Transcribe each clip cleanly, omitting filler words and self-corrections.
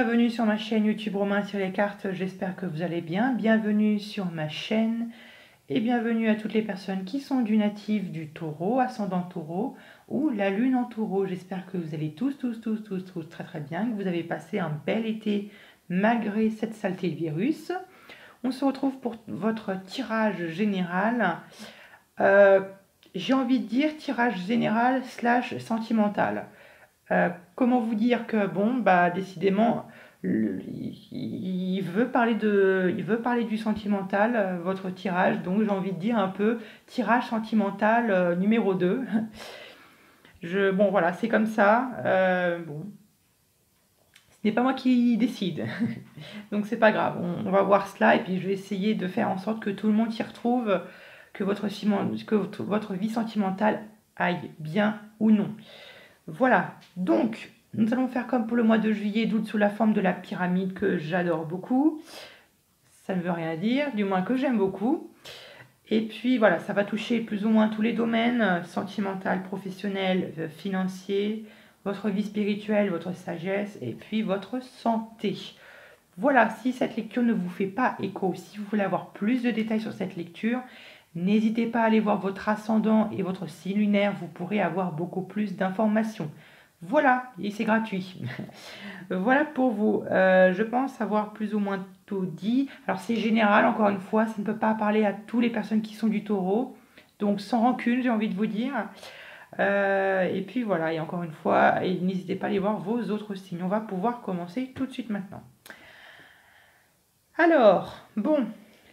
Bienvenue sur ma chaîne YouTube Romain sur les cartes, j'espère que vous allez bien. Bienvenue sur ma chaîne et bienvenue à toutes les personnes qui sont du natif du taureau, ascendant taureau ou la lune en taureau. J'espère que vous allez tous très bien, que vous avez passé un bel été malgré cette saleté de virus. On se retrouve pour votre tirage général. J'ai envie de dire tirage général / sentimental. Comment vous dire que bon, bah décidément, il veut parler du sentimental, votre tirage, donc j'ai envie de dire un peu tirage sentimental numéro 2. Bon voilà, c'est comme ça. Bon, ce n'est pas moi qui décide, donc c'est pas grave. On va voir cela et puis je vais essayer de faire en sorte que tout le monde s'y retrouve, que votre vie sentimentale aille bien ou non. Voilà, donc nous allons faire comme pour le mois de juillet d'août sous la forme de la pyramide que j'adore beaucoup. Ça ne veut rien dire, du moins que j'aime beaucoup. Et puis voilà, ça va toucher plus ou moins tous les domaines, sentimental, professionnel, financier, votre vie spirituelle, votre sagesse et puis votre santé. Voilà, si cette lecture ne vous fait pas écho, si vous voulez avoir plus de détails sur cette lecture, n'hésitez pas à aller voir votre ascendant et votre signe lunaire, vous pourrez avoir beaucoup plus d'informations. Voilà, et c'est gratuit. Voilà pour vous. Je pense avoir plus ou moins tout dit. Alors c'est général, encore une fois, ça ne peut pas parler à toutes les personnes qui sont du taureau. Donc sans rancune, j'ai envie de vous dire. Et puis voilà, et encore une fois, n'hésitez pas à aller voir vos autres signes. On va pouvoir commencer tout de suite maintenant. Alors, bon,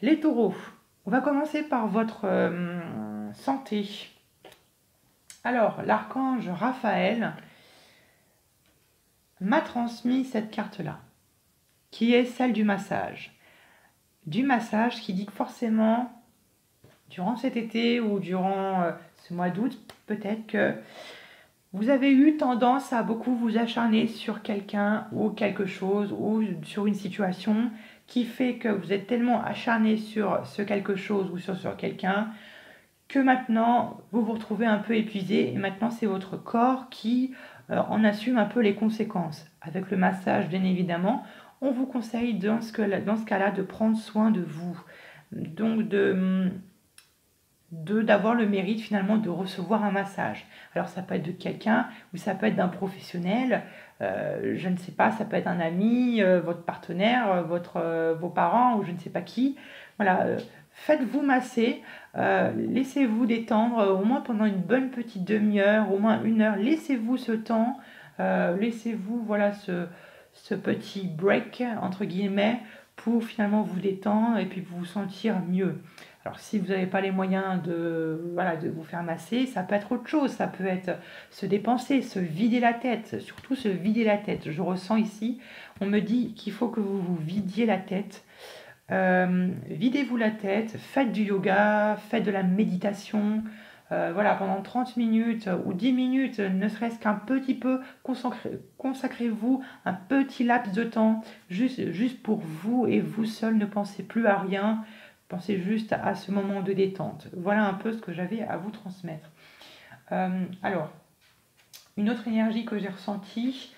les taureaux. On va commencer par votre santé. Alors, l'archange Raphaël m'a transmis cette carte-là, qui est celle du massage. Du massage qui dit que forcément, durant cet été ou durant ce mois d'août, peut-être que vous avez eu tendance à beaucoup vous acharner sur quelqu'un ou quelque chose ou sur une situation qui fait que vous êtes tellement acharné sur ce quelque chose ou sur quelqu'un que maintenant vous vous retrouvez un peu épuisé et maintenant c'est votre corps qui en assume un peu les conséquences. Avec le massage bien évidemment, on vous conseille dans ce cas-là de prendre soin de vous, donc d'avoir le mérite finalement de recevoir un massage. Alors ça peut être de quelqu'un ou ça peut être d'un professionnel, je ne sais pas, ça peut être un ami, votre partenaire, vos parents ou je ne sais pas qui. Voilà, faites-vous masser, laissez-vous détendre au moins pendant une bonne petite demi-heure, au moins 1 heure, laissez-vous ce temps, laissez-vous voilà ce petit break entre guillemets pour finalement vous détendre et puis vous sentir mieux. Alors si vous n'avez pas les moyens de vous faire masser, ça peut être autre chose, ça peut être se dépenser, se vider la tête, surtout se vider la tête. Je ressens ici, on me dit qu'il faut que vous vous vidiez la tête. Videz-vous la tête, faites du yoga, faites de la méditation, voilà, pendant 30 minutes ou 10 minutes, ne serait-ce qu'un petit peu, consacrez-vous un petit laps de temps, juste pour vous et vous seul, ne pensez plus à rien, pensez juste à ce moment de détente. Voilà un peu ce que j'avais à vous transmettre. Alors, une autre énergie que j'ai ressentie,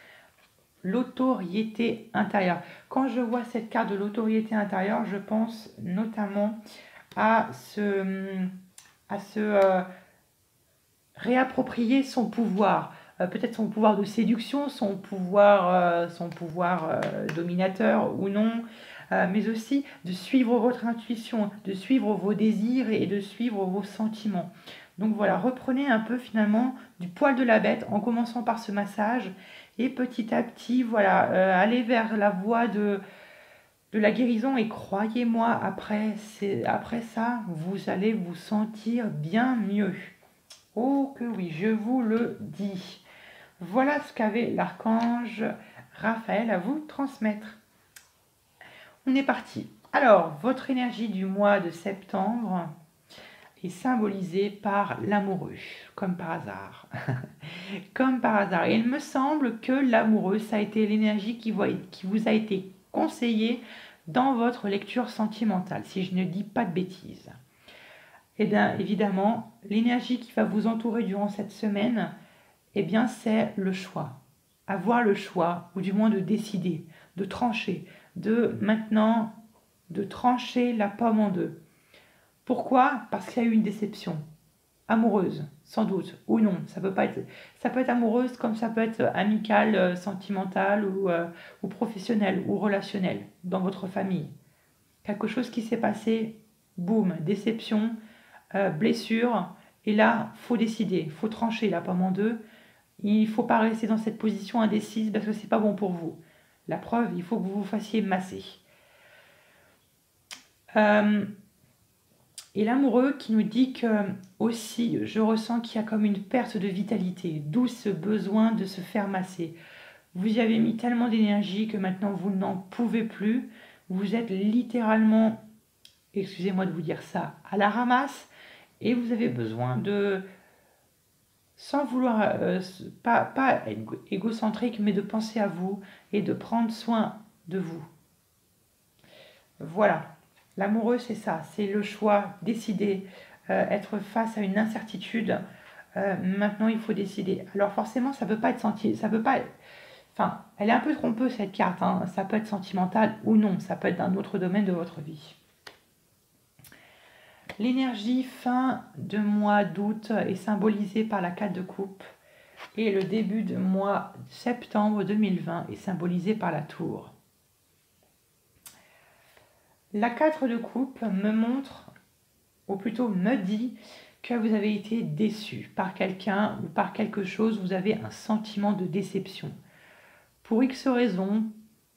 l'autorité intérieure. Quand je vois cette carte de l'autorité intérieure, je pense notamment à réapproprier son pouvoir, peut-être son pouvoir de séduction, son pouvoir dominateur ou non, mais aussi de suivre votre intuition, de suivre vos désirs et de suivre vos sentiments. Donc voilà, reprenez un peu finalement du poil de la bête en commençant par ce massage et petit à petit, voilà, allez vers la voie de la guérison et croyez-moi, après ça, vous allez vous sentir bien mieux. Oh que oui, je vous le dis. Voilà ce qu'avait l'archange Raphaël à vous transmettre. On est parti. Alors, votre énergie du mois de septembre est symbolisée par l'amoureux, comme par hasard. Comme par hasard. Et il me semble que l'amoureux, ça a été l'énergie qui vous a été conseillée dans votre lecture sentimentale, si je ne dis pas de bêtises. Et bien évidemment, l'énergie qui va vous entourer durant cette semaine, eh bien c'est le choix. Avoir le choix, ou du moins de décider. de trancher, de maintenant, de trancher la pomme en deux. Pourquoi? Parce qu'il y a eu une déception amoureuse, sans doute, ou non. Ça peut être amoureuse comme ça peut être amicale, sentimentale ou professionnelle ou relationnelle dans votre famille. Quelque chose qui s'est passé, boum, déception, blessure, et là, faut décider, faut trancher la pomme en deux. Il ne faut pas rester dans cette position indécise parce que c'est pas bon pour vous. La preuve, il faut que vous vous fassiez masser. Et l'amoureux qui nous dit que aussi, je ressens qu'il y a comme une perte de vitalité, d'où ce besoin de se faire masser. Vous y avez mis tellement d'énergie que maintenant vous n'en pouvez plus. Vous êtes littéralement, excusez-moi de vous dire ça, à la ramasse et vous avez besoin de, sans vouloir, pas égocentrique, mais de penser à vous et de prendre soin de vous. Voilà. L'amoureux, c'est ça, c'est le choix, décider, être face à une incertitude. Maintenant, il faut décider. Alors forcément, ça peut pas être ça peut pas. Enfin, elle est un peu trompeuse cette carte. Hein. Ça peut être sentimental ou non. Ça peut être d'un autre domaine de votre vie. L'énergie fin de mois d'août est symbolisée par la 4 de coupe et le début de mois de septembre 2020 est symbolisé par la tour. La 4 de coupe me montre, ou plutôt me dit, que vous avez été déçu par quelqu'un ou par quelque chose, vous avez un sentiment de déception. Pour X raisons,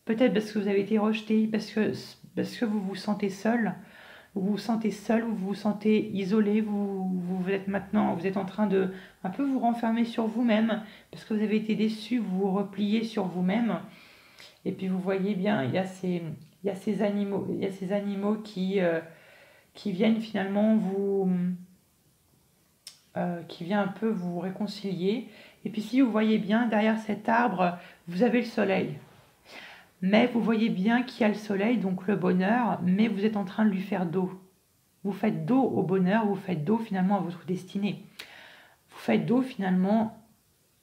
peut-être parce que vous avez été rejeté, parce que vous vous sentez seul, ou vous vous sentez isolé, vous êtes maintenant, vous êtes en train de un peu vous renfermer sur vous-même, parce que vous avez été déçu, vous vous repliez sur vous-même, et puis vous voyez bien, il y a ces animaux qui viennent finalement qui vient un peu vous réconcilier. Et puis si vous voyez bien, derrière cet arbre, vous avez le soleil. Mais vous voyez bien qu'il y a le soleil, donc le bonheur, mais vous êtes en train de lui faire dos. Vous faites dos au bonheur, vous faites dos finalement à votre destinée. Vous faites dos finalement.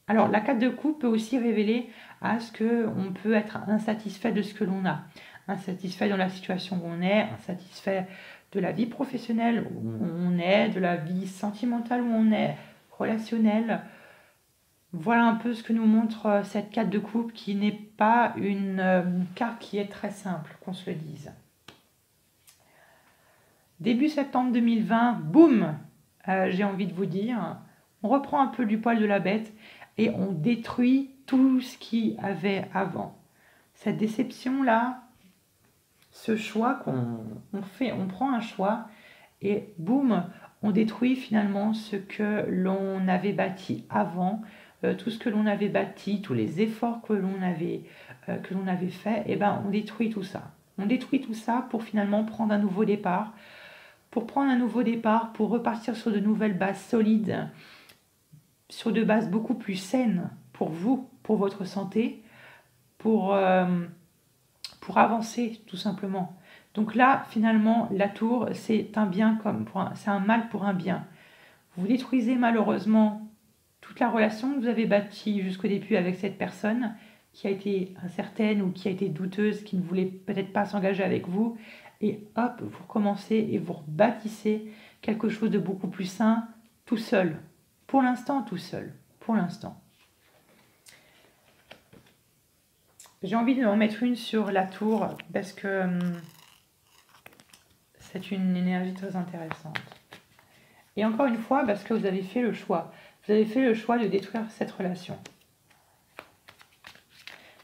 Alors la 4 de coupe peut aussi révéler à ce qu'on peut être insatisfait de ce que l'on a. Insatisfait dans la situation où on est, insatisfait de la vie professionnelle où on est, de la vie sentimentale où on est, relationnelle. Voilà un peu ce que nous montre cette 4 de coupe qui n'est pas une carte qui est très simple, qu'on se le dise. Début septembre 2020, boum, j'ai envie de vous dire, on reprend un peu du poil de la bête et on détruit tout ce qu'il y avait avant. Cette déception-là, ce choix qu'on fait, on prend un choix et boum, on détruit finalement ce que l'on avait bâti avant, tout ce que l'on avait bâti, tous les efforts que l'on avait fait, et ben on détruit tout ça. On détruit tout ça pour finalement prendre un nouveau départ, pour repartir sur de nouvelles bases solides, sur de bases beaucoup plus saines pour vous, pour votre santé, pour avancer tout simplement. Donc là, finalement, la tour, c'est un bien c'est un mal pour un bien. Vous détruisez malheureusement toute la relation que vous avez bâtie jusqu'au début avec cette personne qui a été incertaine ou qui a été douteuse, qui ne voulait peut-être pas s'engager avec vous. Et hop, vous recommencez et vous rebâtissez quelque chose de beaucoup plus sain, tout seul. Pour l'instant, tout seul. Pour l'instant. J'ai envie de en mettre une sur la tour parce que c'est une énergie très intéressante. Et encore une fois, parce que vous avez fait le choix. Vous avez fait le choix de détruire cette relation.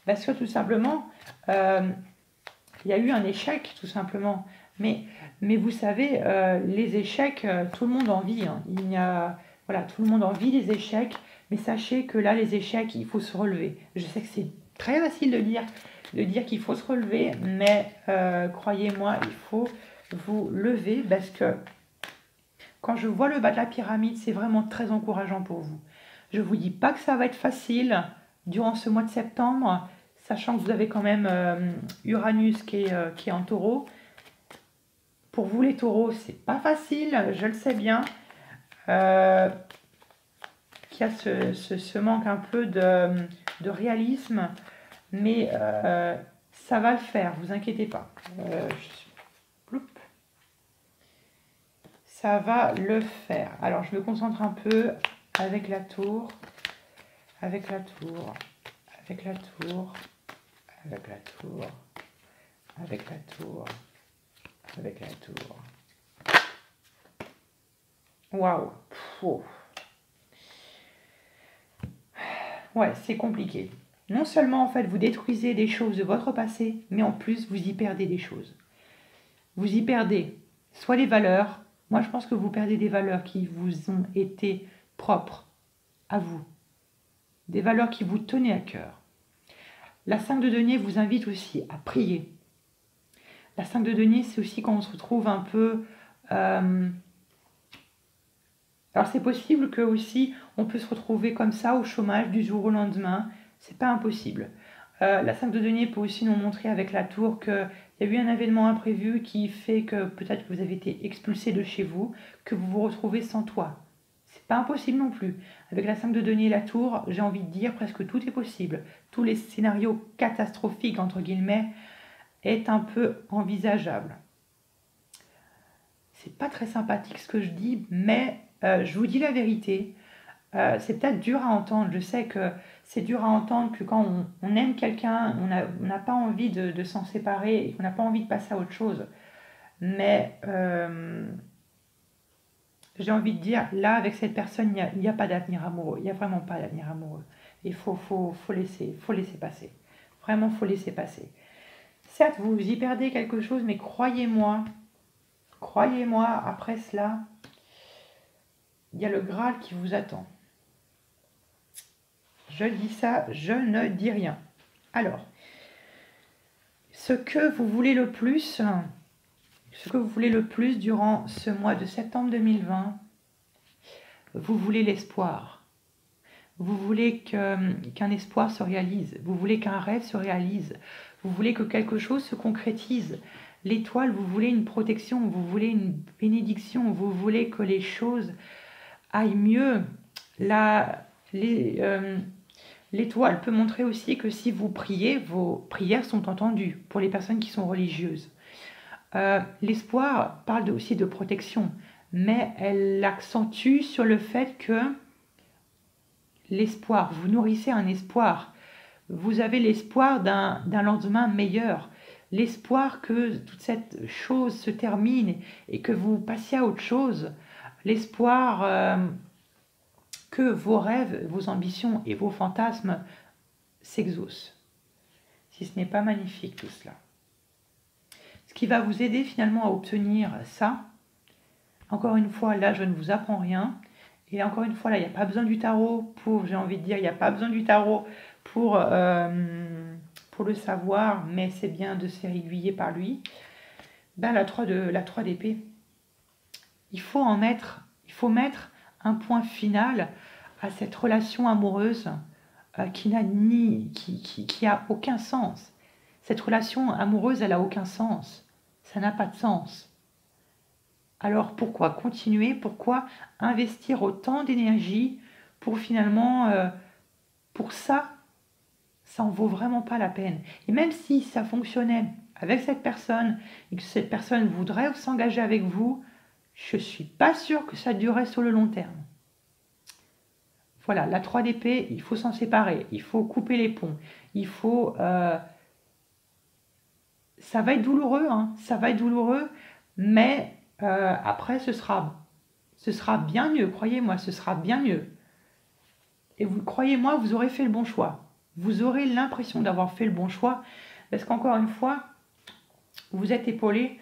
Parce que tout simplement, il y a eu un échec, tout simplement. Mais vous savez, les échecs, tout le monde en vit. Hein. Voilà, tout le monde en vit les échecs. Mais sachez que là, les échecs, il faut se relever. Je sais que c'est très facile de dire qu'il faut se relever. Mais croyez-moi, il faut vous lever parce que quand je vois le bas de la pyramide, c'est vraiment très encourageant pour vous. Je ne vous dis pas que ça va être facile durant ce mois de septembre, sachant que vous avez quand même Uranus qui est en taureau. Pour vous les taureaux, c'est pas facile, je le sais bien. Qu'il y a ce manque un peu de réalisme, mais Ça va le faire, vous inquiétez pas. Ploup. Ça va le faire. Alors, je me concentre un peu avec la tour, avec la tour, avec la tour, avec la tour, avec la tour, avec la tour. Waouh. Ouais, c'est compliqué. Non seulement, en fait, vous détruisez des choses de votre passé, mais en plus, vous y perdez des choses. Vous y perdez soit les valeurs. Moi, je pense que vous perdez des valeurs qui vous ont été propres à vous. Des valeurs qui vous tenaient à cœur. La 5 de denier vous invite aussi à prier. La 5 de denier, c'est aussi quand on se retrouve un peu... Alors, c'est possible que aussi, on peut se retrouver comme ça au chômage du jour au lendemain. C'est pas impossible. La 5 de denier peut aussi nous montrer avec la tour qu'il y a eu un événement imprévu qui fait que peut-être que vous avez été expulsé de chez vous, que vous vous retrouvez sans toit. C'est pas impossible non plus. Avec la 5 de denier et la tour, j'ai envie de dire presque tout est possible. Tous les scénarios catastrophiques, entre guillemets, est un peu envisageable. C'est pas très sympathique ce que je dis, mais je vous dis la vérité. C'est peut-être dur à entendre. Je sais que c'est dur à entendre que quand on aime quelqu'un, on n'a pas envie de s'en séparer et qu'on n'a pas envie de passer à autre chose. Mais j'ai envie de dire, là, avec cette personne, il n'y a pas d'avenir amoureux. Il n'y a vraiment pas d'avenir amoureux. Il faut laisser passer. Vraiment, il faut laisser passer. Certes, vous y perdez quelque chose, mais croyez-moi, après cela, il y a le Graal qui vous attend. Je dis ça, je ne dis rien. Alors, ce que vous voulez le plus durant ce mois de septembre 2020, vous voulez l'espoir. Vous voulez qu'un espoir se réalise. Vous voulez qu'un rêve se réalise. Vous voulez que quelque chose se concrétise. L'étoile, vous voulez une protection, vous voulez une bénédiction, vous voulez que les choses aillent mieux. L'étoile peut montrer aussi que si vous priez, vos prières sont entendues pour les personnes qui sont religieuses. L'espoir parle aussi de protection, mais elle accentue sur le fait que l'espoir, vous nourrissez un espoir. Vous avez l'espoir d'un lendemain meilleur, l'espoir que toute cette chose se termine et que vous passiez à autre chose, l'espoir que vos rêves, vos ambitions et vos fantasmes s'exaucent. Si ce n'est pas magnifique tout cela. Ce qui va vous aider finalement à obtenir ça, encore une fois, là je ne vous apprends rien, et encore une fois, là il n'y a pas besoin du tarot pour, j'ai envie de dire, il n'y a pas besoin du tarot pour le savoir, mais c'est bien de se faire aiguiller par lui. Ben, la 3 d'épée, il faut mettre un point final à cette relation amoureuse qui a aucun sens. Cette relation amoureuse, elle a aucun sens. Ça n'a pas de sens. Alors pourquoi continuer? Pourquoi investir autant d'énergie pour finalement, pour ça en vaut vraiment pas la peine. Et même si ça fonctionnait avec cette personne et que cette personne voudrait s'engager avec vous, je ne suis pas sûre que ça durerait sur le long terme. Voilà, la 3 d'épée, il faut s'en séparer, il faut couper les ponts, il faut... ça va être douloureux, hein, ça va être douloureux, mais après ce sera bien mieux, croyez-moi, ce sera bien mieux. Et vous, croyez-moi, vous aurez fait le bon choix. Vous aurez l'impression d'avoir fait le bon choix, parce qu'encore une fois, vous êtes épaulé,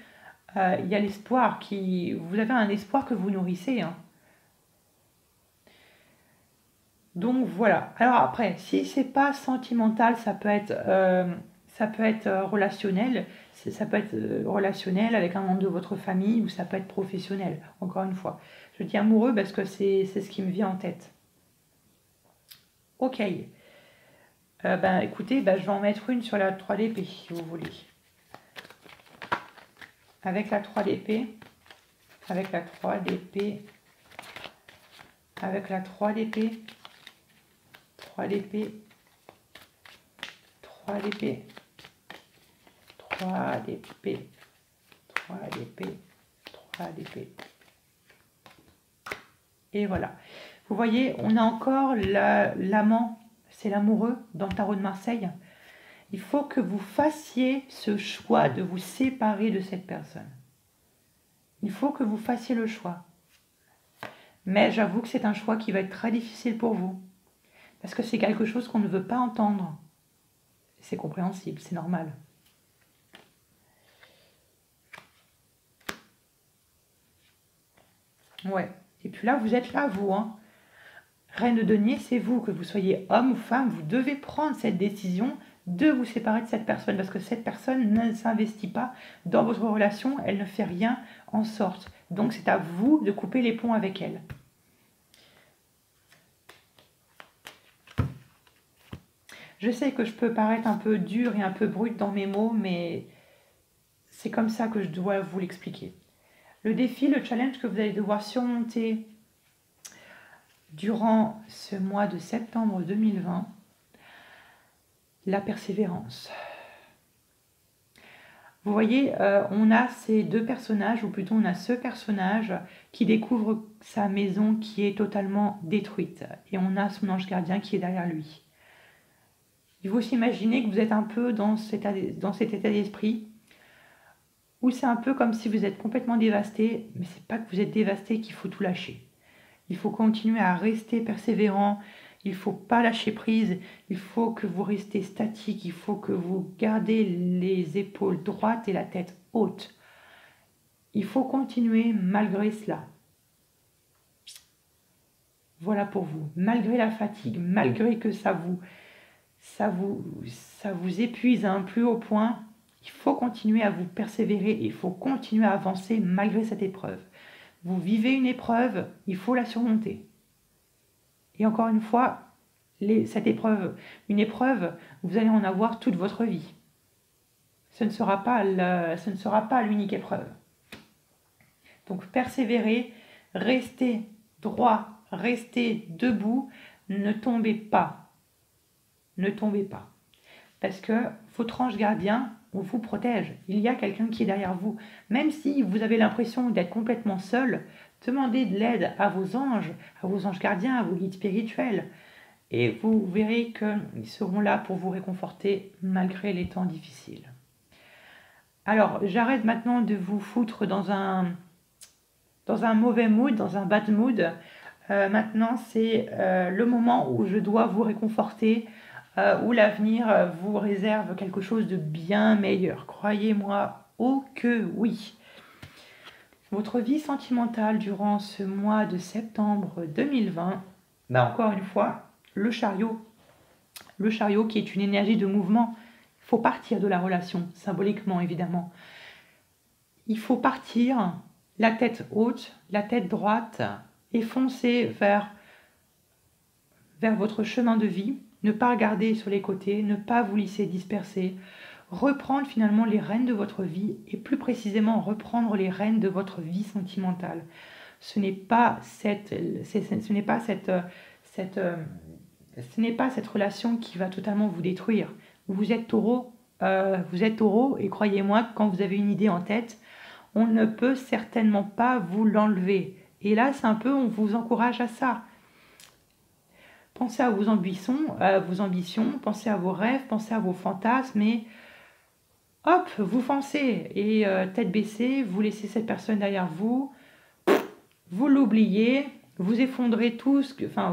il y a l'espoir vous avez un espoir que vous nourrissez, hein. Donc voilà. Alors après, si c'est pas sentimental, ça peut être relationnel. Ça peut être relationnel avec un membre de votre famille ou ça peut être professionnel. Encore une fois, je dis amoureux parce que c'est ce qui me vient en tête. Ok. Écoutez, je vais en mettre une sur la 3 d'épée si vous voulez. Avec la 3 d'épée, avec la 3 d'épée, avec la 3 d'épée. 3 d'épée, 3 d'épée, 3 d'épée, 3 d'épée, 3 d'épée. Et voilà. Vous voyez, on a encore l'amant, c'est l'amoureux dans le tarot de Marseille. Il faut que vous fassiez ce choix de vous séparer de cette personne. Il faut que vous fassiez le choix. Mais j'avoue que c'est un choix qui va être très difficile pour vous. Parce que c'est quelque chose qu'on ne veut pas entendre. C'est compréhensible, c'est normal. Ouais. Et puis là, vous êtes là, vous. Hein. Reine de denier, c'est vous. Que vous soyez homme ou femme, vous devez prendre cette décision de vous séparer de cette personne. Parce que cette personne ne s'investit pas dans votre relation. Elle ne fait rien en sorte. Donc, c'est à vous de couper les ponts avec elle. Je sais que je peux paraître un peu dure et un peu brute dans mes mots, mais c'est comme ça que je dois vous l'expliquer. Le défi, le challenge que vous allez devoir surmonter durant ce mois de septembre 2020, la persévérance. Vous voyez, on a ces deux personnages, ou plutôt on a ce personnage qui découvre sa maison qui est totalement détruite. Et on a son ange gardien qui est derrière lui. Il faut s'imaginer que vous êtes un peu dans cet état d'esprit où c'est un peu comme si vous êtes complètement dévasté, mais c'est pas que vous êtes dévasté qu'il faut tout lâcher. Il faut continuer à rester persévérant, il ne faut pas lâcher prise, il faut que vous restez statique, il faut que vous gardez les épaules droites et la tête haute. Il faut continuer malgré cela. Voilà pour vous, malgré la fatigue, malgré que ça vous épuise à un plus haut point, il faut continuer à vous persévérer, il faut continuer à avancer malgré cette épreuve. Vous vivez une épreuve, il faut la surmonter. Et encore une fois, cette épreuve, une épreuve, vous allez en avoir toute votre vie. Ce ne sera pas l'unique épreuve. Donc persévérez, restez droit, restez debout, ne tombez pas. Ne tombez pas. Parce que votre ange gardien, on vous protège. Il y a quelqu'un qui est derrière vous. Même si vous avez l'impression d'être complètement seul, demandez de l'aide à vos anges gardiens, à vos guides spirituels. Et vous verrez qu'ils seront là pour vous réconforter malgré les temps difficiles. Alors, j'arrête maintenant de vous foutre dans un mauvais mood, dans un bad mood. Maintenant, c'est le moment où je dois vous réconforter, où l'avenir vous réserve quelque chose de bien meilleur. Croyez-moi, oh que oui. Votre vie sentimentale durant ce mois de septembre 2020, encore une fois, le chariot qui est une énergie de mouvement. Il faut partir de la relation, symboliquement évidemment. Il faut partir, la tête haute, la tête droite, et foncer vers votre chemin de vie. Ne pas regarder sur les côtés, ne pas vous laisser disperser, reprendre finalement les rênes de votre vie et plus précisément reprendre les rênes de votre vie sentimentale. Ce n'est pas cette relation qui va totalement vous détruire. Vous êtes taureau et croyez-moi que quand vous avez une idée en tête, on ne peut certainement pas vous l'enlever. Et là, c'est un peu, on vous encourage à ça. Pensez à vos ambitions, pensez à vos rêves, pensez à vos fantasmes et hop, vous foncez. Et tête baissée, vous laissez cette personne derrière vous, vous l'oubliez, vous effondrez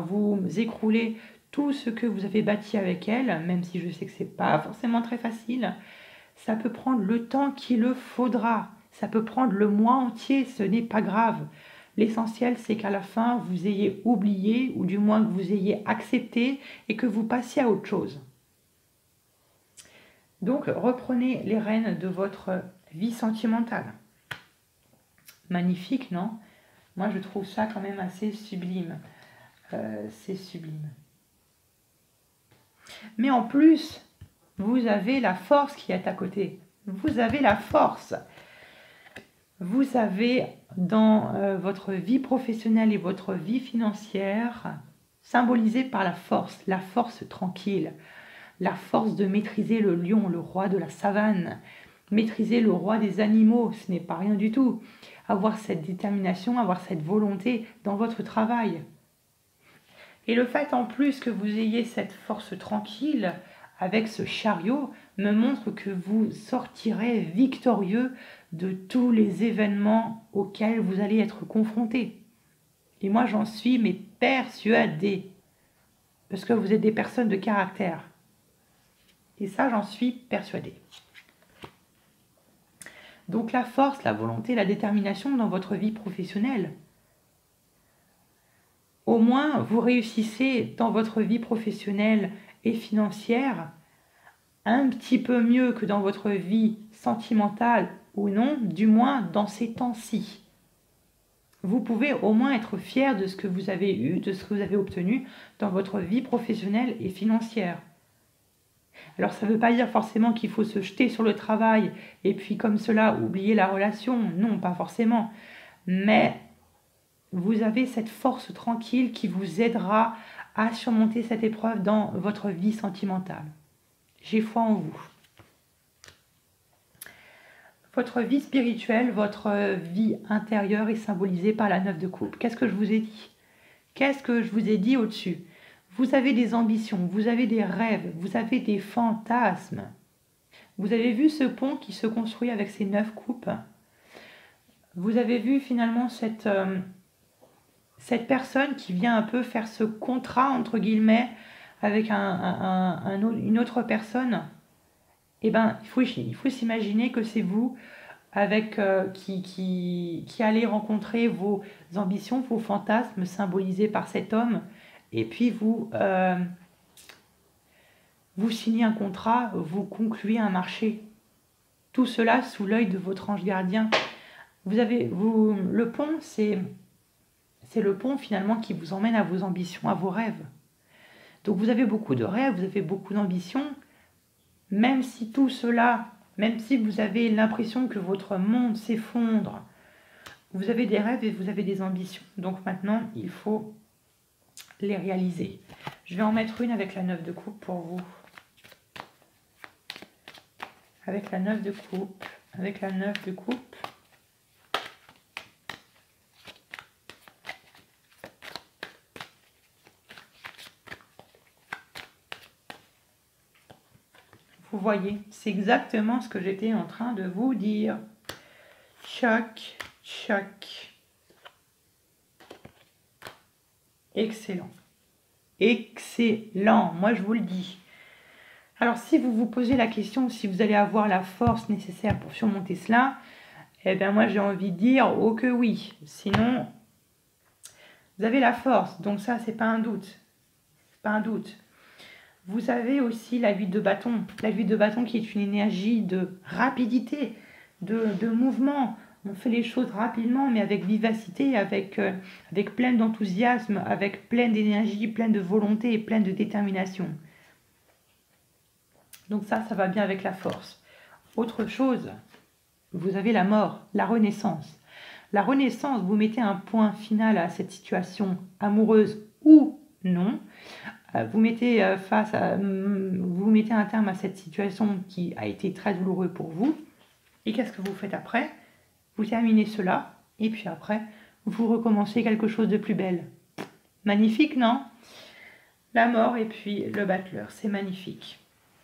vous écroulez tout ce que vous avez bâti avec elle, même si je sais que c'est pas forcément très facile. Ça peut prendre le temps qu'il le faudra, ça peut prendre le mois entier, ce n'est pas grave. L'essentiel, c'est qu'à la fin, vous ayez oublié, ou du moins que vous ayez accepté, et que vous passiez à autre chose. Donc, reprenez les rênes de votre vie sentimentale. Magnifique, non? Moi, je trouve ça quand même assez sublime. C'est sublime. Mais en plus, vous avez la force qui est à côté. Vous avez la force. Vous avez dans votre vie professionnelle et votre vie financière symbolisée par la force tranquille, la force de maîtriser le lion, le roi de la savane, Maîtriser le roi des animaux, ce n'est pas rien du tout. Avoir cette détermination, avoir cette volonté dans votre travail. Et le fait en plus que vous ayez cette force tranquille avec ce chariot me montre que vous sortirez victorieux de tous les événements auxquels vous allez être confrontés. Et moi j'en suis mais persuadée. Parce que vous êtes des personnes de caractère. Et ça j'en suis persuadée. Donc la force, la volonté, la détermination dans votre vie professionnelle. Au moins, vous réussissez dans votre vie professionnelle et financière un petit peu mieux que dans votre vie sentimentale ou non, du moins dans ces temps-ci. Vous pouvez au moins être fier de ce que vous avez eu, de ce que vous avez obtenu dans votre vie professionnelle et financière. Alors ça ne veut pas dire forcément qu'il faut se jeter sur le travail et puis comme cela oublier la relation, non, pas forcément. Mais vous avez cette force tranquille qui vous aidera à surmonter cette épreuve dans votre vie sentimentale. J'ai foi en vous. Votre vie spirituelle, votre vie intérieure est symbolisée par la 9 de coupe. Qu'est-ce que je vous ai dit? Qu'est-ce que je vous ai dit au-dessus? Vous avez des ambitions, vous avez des rêves, vous avez des fantasmes. Vous avez vu ce pont qui se construit avec ces 9 coupes. Vous avez vu finalement cette personne qui vient un peu faire ce contrat, entre guillemets, avec une autre personne. Eh bien, il faut s'imaginer que c'est vous avec, qui allez rencontrer vos ambitions, vos fantasmes symbolisés par cet homme. Et puis vous signez un contrat, vous concluez un marché. Tout cela sous l'œil de votre ange gardien. Le pont, c'est le pont finalement qui vous emmène à vos ambitions, à vos rêves. Donc vous avez beaucoup de rêves, vous avez beaucoup d'ambitions, même si tout cela, même si vous avez l'impression que votre monde s'effondre, vous avez des rêves et vous avez des ambitions. Donc maintenant, il faut les réaliser. Je vais en mettre une avec la 9 de coupe pour vous. Avec la 9 de coupe, avec la 9 de coupe. Vous voyez, c'est exactement ce que j'étais en train de vous dire. Choc, choc. Excellent. Excellent, moi je vous le dis. Alors si vous vous posez la question si vous allez avoir la force nécessaire pour surmonter cela, eh bien moi j'ai envie de dire oh que oui. Sinon, vous avez la force, donc ça c'est pas un doute. C'est pas un doute. Vous avez aussi la 8 de bâton. La 8 de bâton qui est une énergie de rapidité, de mouvement. On fait les choses rapidement, mais avec vivacité, avec plein d'enthousiasme, avec plein d'énergie, plein de volonté et plein de détermination. Donc ça va bien avec la force. Autre chose, vous avez la mort, la renaissance. La renaissance, vous mettez un point final à cette situation amoureuse ou non. Vous mettez un terme à cette situation qui a été très douloureuse pour vous. Et qu'est-ce que vous faites après? Vous terminez cela, et puis après, vous recommencez quelque chose de plus belle. Magnifique, non? La mort et puis le battleur, c'est magnifique.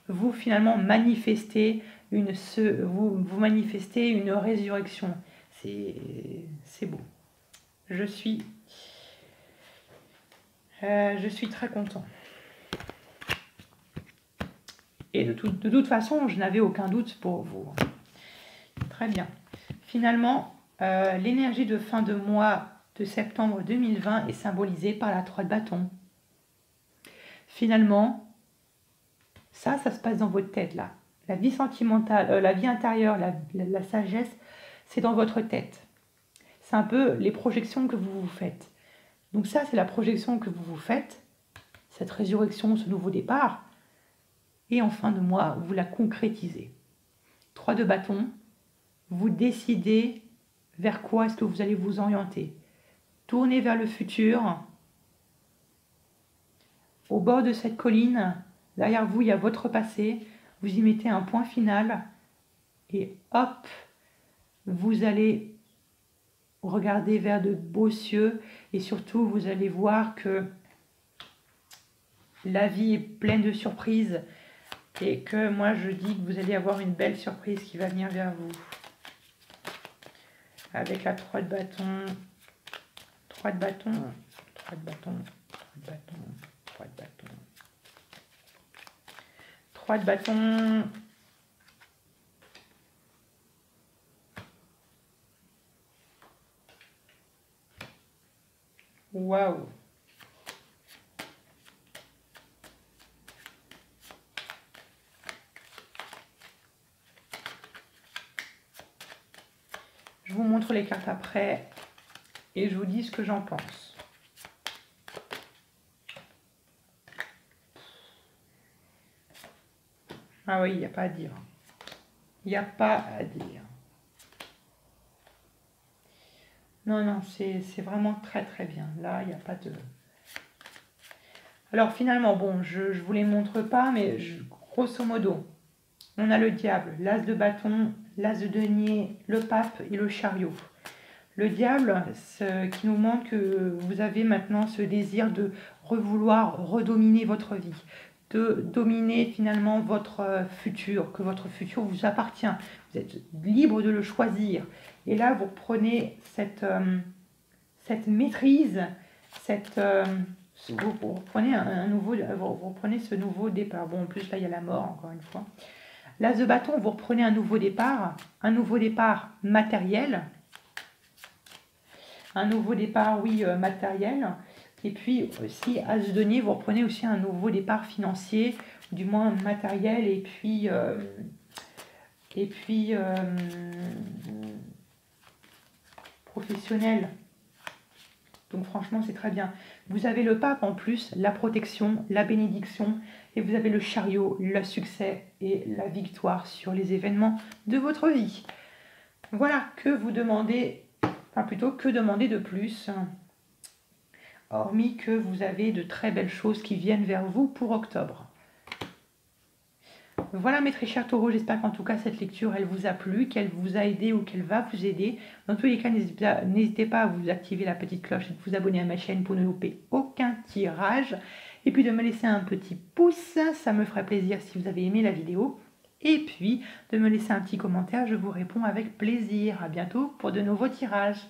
Vous, finalement, manifestez vous manifestez une résurrection. C'est beau. Je suis très content. Et de toute façon, je n'avais aucun doute pour vous. Très bien. Finalement, l'énergie de fin de mois de septembre 2020 est symbolisée par la 3 de bâton. Finalement, ça se passe dans votre tête, là. La vie sentimentale, la vie intérieure, la sagesse, c'est dans votre tête. C'est un peu les projections que vous vous faites. Donc ça, c'est la projection que vous vous faites, cette résurrection, ce nouveau départ. Et en fin de mois, vous la concrétisez. 3 de bâton, vous décidez vers quoi est-ce que vous allez vous orienter. Tournez vers le futur. Au bord de cette colline, derrière vous, il y a votre passé. Vous y mettez un point final et hop, vous allez regarder vers de beaux cieux et surtout vous allez voir que la vie est pleine de surprises et que moi je dis que vous allez avoir une belle surprise qui va venir vers vous. Avec la 3 de bâton, 3 de bâton, 3 de bâton, 3 de bâton, 3 de bâton, 3 de bâton. Waouh! Je vous montre les cartes après et je vous dis ce que j'en pense. Ah oui, il n'y a pas à dire. Il n'y a pas à dire. Non, non, c'est vraiment très très bien. Là, il n'y a pas de... Alors finalement, bon, je ne vous les montre pas, mais grosso modo, on a le diable, l'as de bâton, l'as de denier, le pape et le chariot. Le diable, ce qui nous montre que vous avez maintenant ce désir de vouloir redominer votre vie, de dominer finalement votre futur, que votre futur vous appartient. Vous êtes libre de le choisir. Et là, vous prenez cette maîtrise, vous reprenez vous reprenez ce nouveau départ. Bon, en plus, là, il y a la mort, encore une fois. L'as de bâton, vous reprenez un nouveau départ matériel. Un nouveau départ, oui, matériel. Et puis aussi, as de denier, vous reprenez aussi un nouveau départ financier, du moins matériel, et puis professionnel. Donc franchement, c'est très bien. Vous avez le pape en plus, la protection, la bénédiction, et vous avez le chariot, le succès et la victoire sur les événements de votre vie. Voilà, que vous demandez, enfin plutôt que demander de plus, hormis que vous avez de très belles choses qui viennent vers vous pour octobre. Voilà mes très chers taureaux, j'espère qu'en tout cas cette lecture elle vous a plu, qu'elle vous a aidé ou qu'elle va vous aider. Dans tous les cas, n'hésitez pas à vous activer la petite cloche et de vous abonner à ma chaîne pour ne louper aucun tirage. Et puis de me laisser un petit pouce, ça me ferait plaisir si vous avez aimé la vidéo. Et puis de me laisser un petit commentaire, je vous réponds avec plaisir. À bientôt pour de nouveaux tirages.